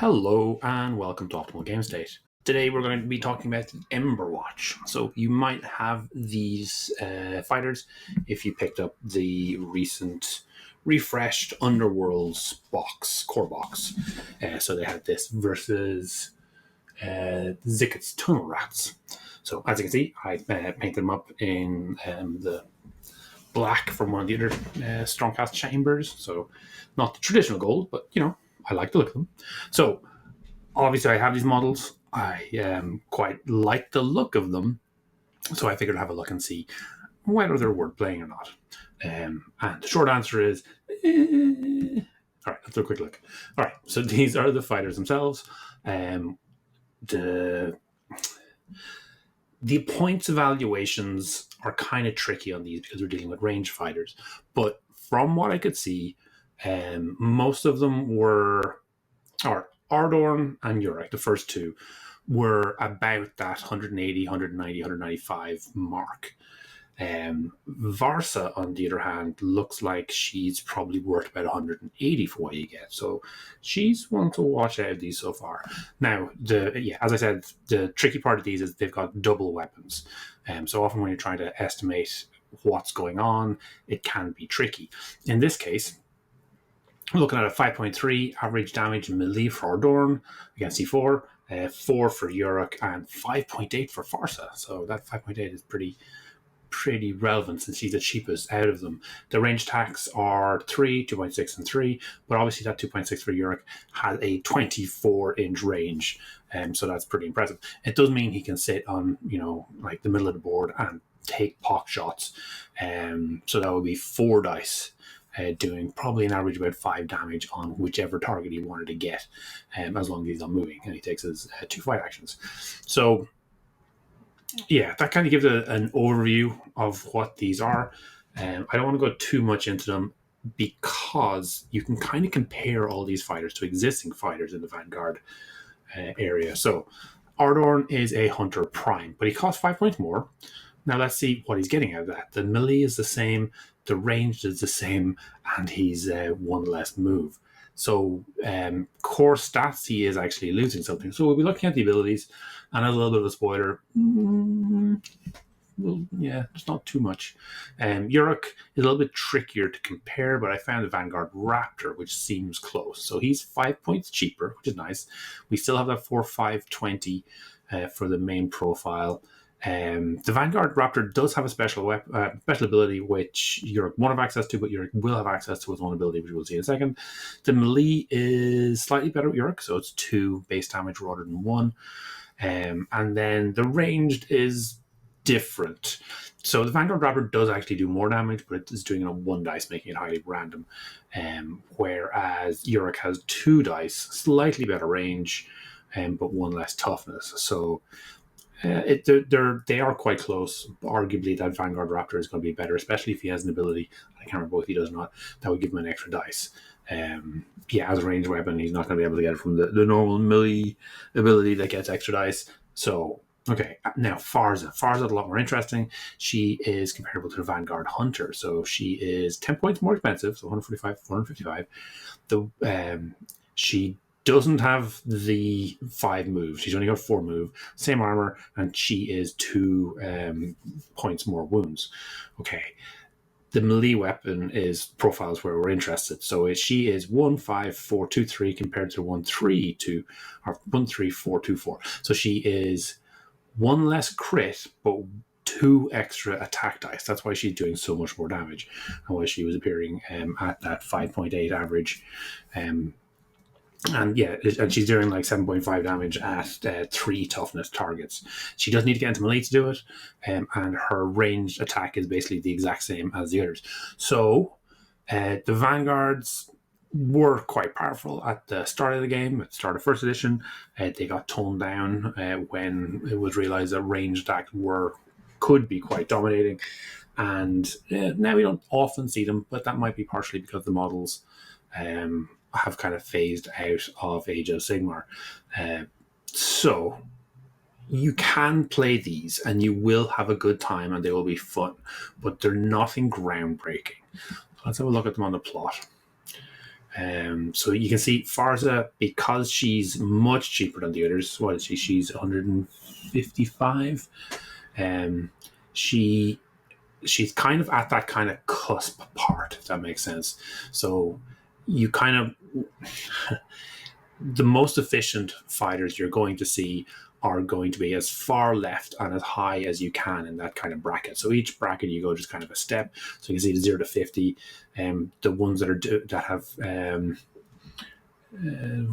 Hello and welcome to Optimal Game State. Today we're going to be talking about the Emberwatch. So you might have these fighters if you picked up the recent refreshed underworlds core box. So they had this versus Zicket's Tunnel Rats. So as you can see, I painted them up in the black from one of the other Stormcast chambers. So not the traditional gold, but I like the look of them. So obviously I have these models. I quite like the look of them. So I figured I'd have a look and see whether they're worth playing or not. And the short answer is, all right, let's do a quick look. All right, so these are the fighters themselves. The points evaluations are kind of tricky on these because we're dealing with ranged fighters. But from what I could see, most of them were, or Ardorn and Uruk, the first two, were about that 180, 190, 195 mark. Varsa, on the other hand, looks like she's probably worth about 180 for what you get. So she's one to watch out of these so far. Now, as I said, the tricky part of these is they've got double weapons. So often when you're trying to estimate what's going on, it can be tricky. In this case, we're looking at a 5.3 average damage melee for Ardorn against C4, 4 for Uruk, and 5.8 for Farsa. So that 5.8 is pretty relevant since she's the cheapest out of them. The range attacks are 3, 2.6, and 3, but obviously that 2.6 for Uruk has a 24-inch range, so that's pretty impressive. It does mean he can sit on, like the middle of the board and take pock shots, so that would be 4 dice. Doing probably an average about 5 damage on whichever target he wanted to get, as long as he's not moving and he takes his 2 fight actions. So, yeah, that kind of gives an overview of what these are. I don't want to go too much into them because you can kind of compare all these fighters to existing fighters in the vanguard area. So, Ardorn is a Hunter Prime, but he costs 5 points more. Now let's see what he's getting out of that. The melee is the same, the range is the same, and he's 1 less move. So core stats, he is actually losing something. So we'll be looking at the abilities, and a little bit of a spoiler. Well, yeah, it's not too much. Uruk is a little bit trickier to compare, but I found the Vanguard Raptor, which seems close. So he's 5 points cheaper, which is nice. We still have that 4-5-20 for the main profile. The Vanguard Raptor does have a special ability which Uruk won't have access to, but Uruk will have access to his own ability, which we'll see in a second. The melee is slightly better with Uruk, so it's 2 base damage rather than 1. And then the ranged is different. So the Vanguard Raptor does actually do more damage, but it is doing it on 1 dice, making it highly random. Whereas Uruk has 2 dice, slightly better range, but 1 less toughness. So they are quite close. Arguably, that Vanguard Raptor is going to be better, especially if he has an ability. I can't remember if he does or not. That would give him an extra dice. As a ranged weapon, he's not going to be able to get it from the normal melee ability that gets extra dice. So, okay. Now, Farsa. Farsa's a lot more interesting. She is comparable to the Vanguard Hunter. So she is 10 points more expensive, so 145, 455. She doesn't have the 5 moves. She's only got 4 move, same armor, and she is 2 points more wounds. Okay. The melee weapon is profiles where we're interested. So she is 1-5-4-2-3 compared to 1-3-2 or 1-3-4-2-4. So she is 1 less crit, but 2 extra attack dice. That's why she's doing so much more damage, and why she was appearing at that 5.8 average. And she's doing like 7.5 damage at 3 toughness targets. She does need to get into melee to do it, and her ranged attack is basically the exact same as the others. So the Vanguards were quite powerful at the start of the game, at the start of first edition. They got toned down when it was realized that ranged attacks could be quite dominating. And now we don't often see them, but that might be partially because the models have kind of phased out of Age of Sigmar. So you can play these and you will have a good time and they will be fun, but they're nothing groundbreaking. Let's have a look at them on the plot. So you can see Farza, because she's much cheaper than the others. What is she? She's 155. She's kind of at that kind of cusp part, if that makes sense. So you kind of the most efficient fighters you're going to see are going to be as far left and as high as you can in that kind of bracket. So each bracket you go just kind of a step. So you can see the 0 to 50. The ones that have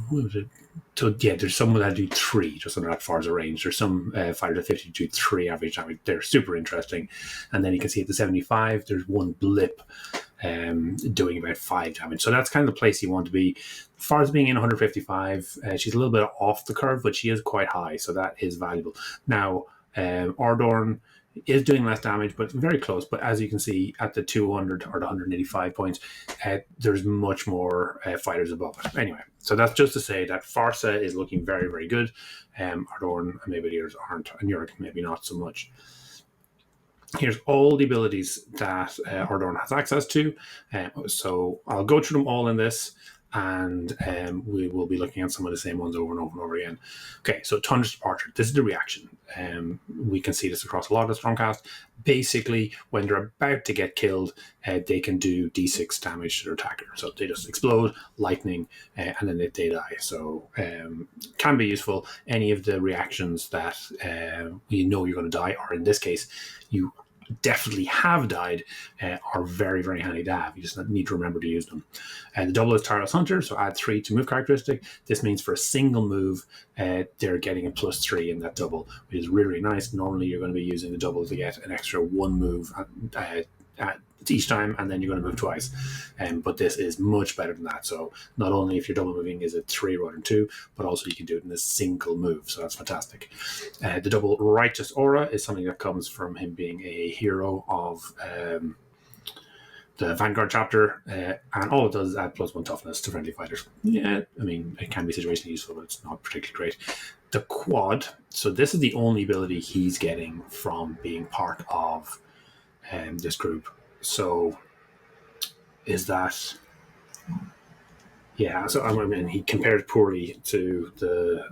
what was it? So yeah, there's some that do 3 just under that Farza range. There's some fighters at 50 do 3 average damage. They're super interesting. And then you can see at the 75, there's one blip doing about 5 damage. So that's kind of the place you want to be. Farza being in 155, she's a little bit off the curve, but she is quite high, so that is valuable. Now, Ordorn is doing less damage, but very close. But as you can see, at the 200 or the 185 points, there's much more fighters above it. Anyway, so that's just to say that Farsa is looking very, very good. Ordorn and maybe the others aren't, and Yorick maybe not so much. Here's all the abilities that Ordorn has access to. So I'll go through them all in this, and we will be looking at some of the same ones over and over and over again. Okay, so Tundra's Departure. This is the reaction. We can see this across a lot of the Stormcast. Basically, when they're about to get killed, they can do D6 damage to their attacker. So they just explode, lightning, and then they die. So can be useful. Any of the reactions that you know you're going to die, or in this case, you definitely have died, are very, very handy to have. You just need to remember to use them. And the double is Tireless Hunter, so add 3 to move characteristic. This means for a single move, they're getting a +3 in that double, which is really, really nice. Normally, you're going to be using the double to get an extra 1 move each time, and then you're going to move twice. But this is much better than that. So not only if you're double moving is it 3 rather than 2, but also you can do it in a single move. So that's fantastic. The double Righteous Aura is something that comes from him being a hero of the Vanguard chapter, and all it does is add +1 toughness to friendly fighters. Yeah, I mean, it can be situationally useful, but it's not particularly great. The Quad, so this is the only ability he's getting from being part of this group. So is that, yeah, so I mean, he compares poorly to the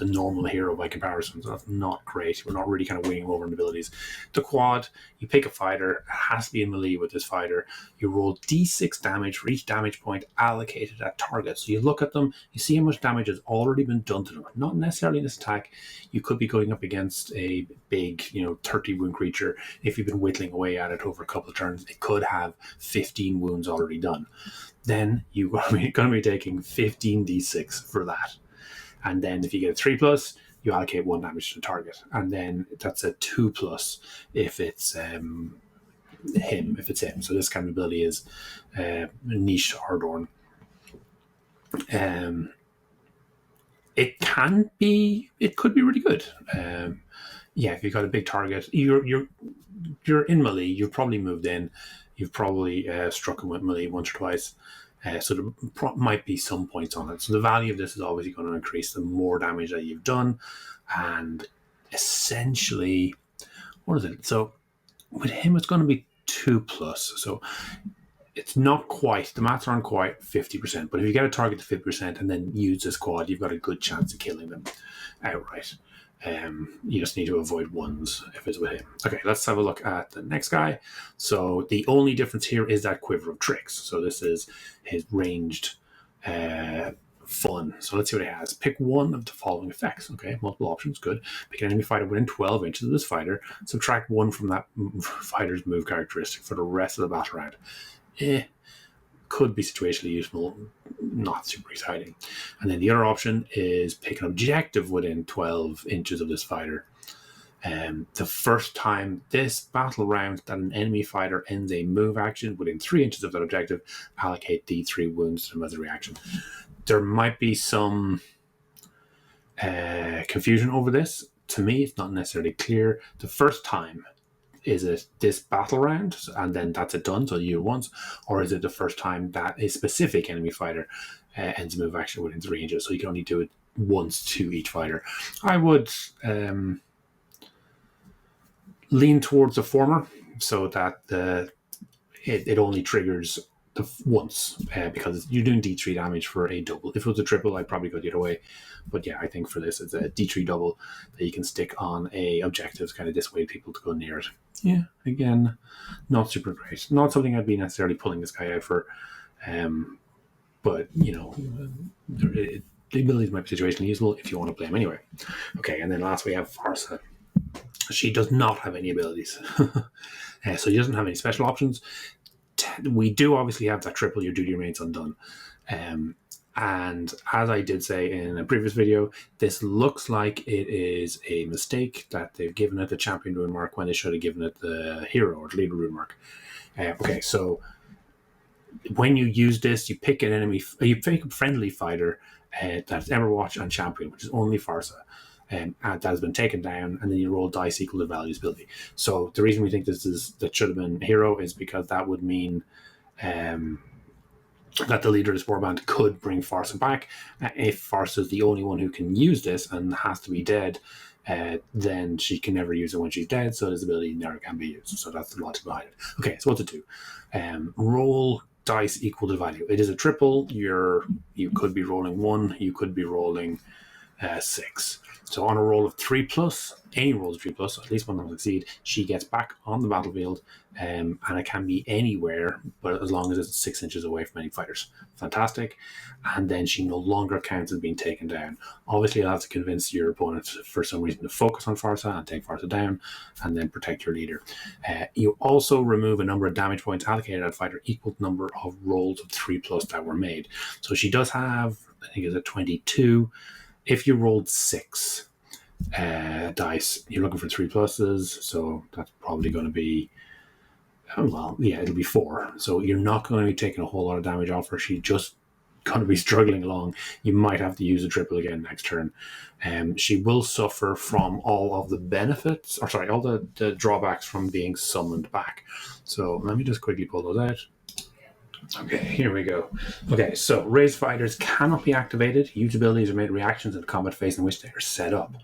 normal hero by comparison, so that's not great. We're not really kind of winning him over in abilities. The Quad, you pick a fighter, it has to be in melee with this fighter. You roll d6 damage for each damage point allocated at target. So you look at them, you see how much damage has already been done to them. Not necessarily in this attack. You could be going up against a big, 30 wound creature. If you've been whittling away at it over a couple of turns, it could have 15 wounds already done. Then you're going to be taking 15 d6 for that. And then if you get a 3+, you allocate 1 damage to the target. And then that's a 2+ if it's him. So this kind of ability is niche to Ordorn. It could be really good. If you've got a big target, you're in melee, you've probably moved in, you've probably struck him with melee once or twice. So there might be some points on it. So the value of this is obviously going to increase the more damage that you've done. And essentially, what is it? So with him, it's going to be 2+. So it's not quite, the maths aren't quite 50%. But if you get a target to 50% and then use this quad, you've got a good chance of killing them outright. You just need to avoid ones if it's with him. Okay, let's have a look at the next guy. So the only difference here is that Quiver of Tricks. So this is his ranged fun. So let's see what he has. Pick one of the following effects. Okay, multiple options, good. Pick an enemy fighter within 12 inches of this fighter. Subtract 1 from that fighter's move characteristic for the rest of the battle round. Could be situationally useful, not super exciting. And then the other option is pick an objective within 12 inches of this fighter. The first time this battle round that an enemy fighter ends a move action within 3 inches of that objective, allocate D3 wounds to them as a reaction. There might be some confusion over this. To me, it's not necessarily clear. The first time, is it this battle round and then that's it done, so you do it once, or is it the first time that a specific enemy fighter ends a move action within 3 inches, so you can only do it once to each fighter? I would lean towards the former, so that it only triggers once, because you're doing D3 damage for a double. If it was a triple, I'd probably go the other way. But yeah, I think for this, it's a D3 double that you can stick on a objective to kind of dissuade people to go near it. Yeah, again, not super great. Not something I'd be necessarily pulling this guy out for. But, you know, the abilities might be situationally useful if you want to play him anyway. Okay, and then last we have Farsa. She does not have any abilities. So she doesn't have any special options. We do obviously have that triple, your duty remains undone. And as I did say in a previous video, this looks like it is a mistake that they've given it the champion rune mark when they should have given it the hero or the leader rune mark. Okay, so when you use this, you pick an enemy, you pick a friendly fighter that's Emberwatch and champion, which is only Farsa. And that has been taken down, and then you roll dice equal to value's ability. So the reason we think that should have been hero is because that would mean that the leader of this warband could bring Farsa back. If Farsa is the only one who can use this and has to be dead, then she can never use it when she's dead, so this ability never can be used. So that's the logic behind it. Okay, so what to do? Roll dice equal to value. It is a triple. You could be rolling 1, you could be rolling 6. So on a roll of 3+, any roll of 3+, at least one of them succeed, she gets back on the battlefield, and it can be anywhere, but as long as it's 6 inches away from any fighters. Fantastic. And then she no longer counts as being taken down. Obviously, you'll have to convince your opponent for some reason to focus on Farsa and take Farsa down, and then protect your leader. You also remove a number of damage points allocated at a fighter equal to the number of rolls of 3+ that were made. So she does have, I think it's a 22. If you rolled 6 dice, you're looking for 3+, so that's probably going to be, well, yeah, it'll be 4. So you're not going to be taking a whole lot of damage off her. She's just going to be struggling along. You might have to use a triple again next turn. She will suffer from all of the benefits, or sorry, all the drawbacks from being summoned back. So let me just quickly pull those out. Okay, here we go. Okay, so raised fighters cannot be activated. Huge abilities are made reactions in the combat phase in which they are set up.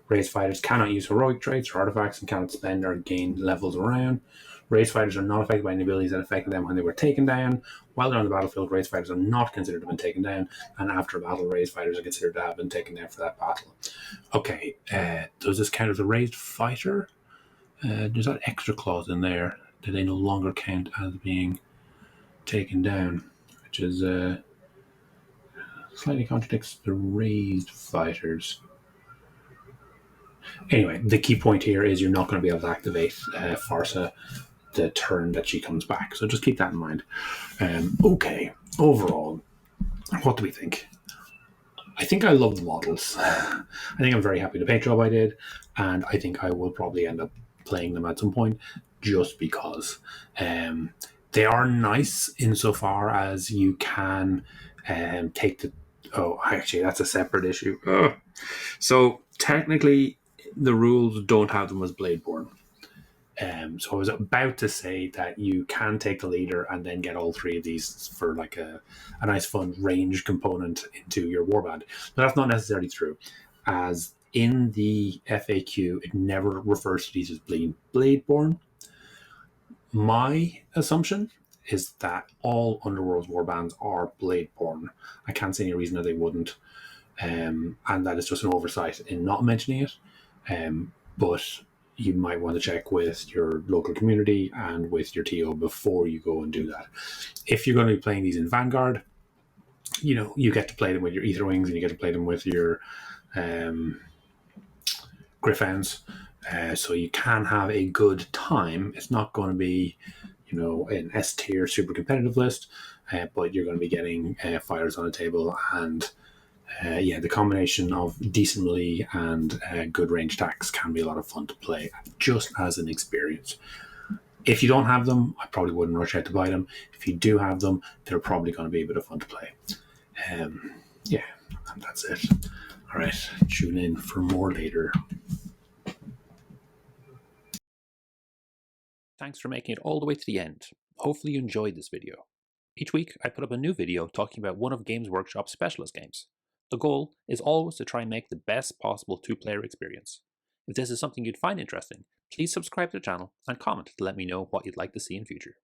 Raised fighters cannot use heroic traits or artifacts and cannot spend or gain levels around. Raised fighters are not affected by any abilities that affected them when they were taken down. While they're on the battlefield, raised fighters are not considered to have been taken down, and after a battle, raised fighters are considered to have been taken down for that battle. Okay, does this count as a raised fighter? There's that extra clause in there that they no longer count as being taken down, which is slightly contradicts the raised fighters. Anyway, the key point here is you're not going to be able to activate Farsa the turn that she comes back, so just keep that in mind. Okay, overall, what do we think? I think I love the models. I think I'm very happy with the paint job I did, and I think I will probably end up playing them at some point just because they are nice insofar as you can take the... Oh, actually, that's a separate issue. So technically, the rules don't have them as Bladeborn. So I was about to say that you can take the leader and then get all 3 of these for like a nice fun range component into your warband. But that's not necessarily true, as in the FAQ, it never refers to these as being Bladeborn. My assumption is that all Underworlds warbands are Bladeborn. I can't see any reason that they wouldn't, and that is just an oversight in not mentioning it. But you might want to check with your local community and with your TO before you go and do that. If you're going to be playing these in Vanguard, you know, you get to play them with your Ether Wings and you get to play them with your Griffins. So you can have a good time. It's not going to be, you know, an S tier super competitive list, but you're going to be getting fighters on the table, and yeah, the combination of decent melee and good range attacks can be a lot of fun to play just as an experience. If you don't have them, I probably wouldn't rush out to buy them. If you do have them, they're probably going to be a bit of fun to play. Yeah, and that's it. All right, tune in for more later. Thanks for making it all the way to the end. Hopefully you enjoyed this video. Each week I put up a new video talking about one of Games Workshop's specialist games. The goal is always to try and make the best possible 2-player experience. If this is something you'd find interesting, please subscribe to the channel and comment to let me know what you'd like to see in future.